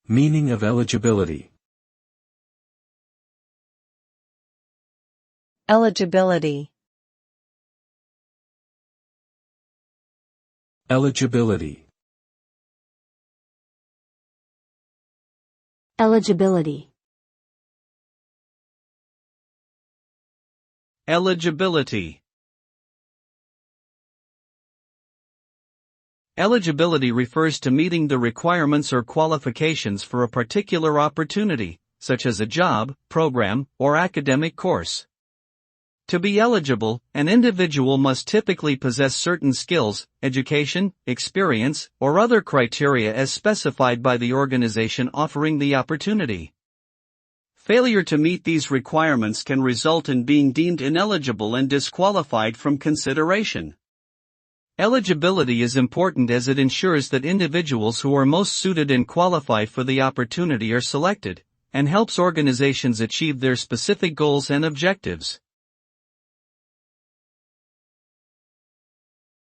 Meaning of eligibility. Eligibility. Eligibility. Eligibility. Eligibility. Eligibility refers to meeting the requirements or qualifications for a particular opportunity, such as a job, program, or academic course. To be eligible, an individual must typically possess certain skills, education, experience, or other criteria as specified by the organization offering the opportunity. Failure to meet these requirements can result in being deemed ineligible and disqualified from consideration. Eligibility is important as it ensures that individuals who are most suited and qualified for the opportunity are selected, and helps organizations achieve their specific goals and objectives.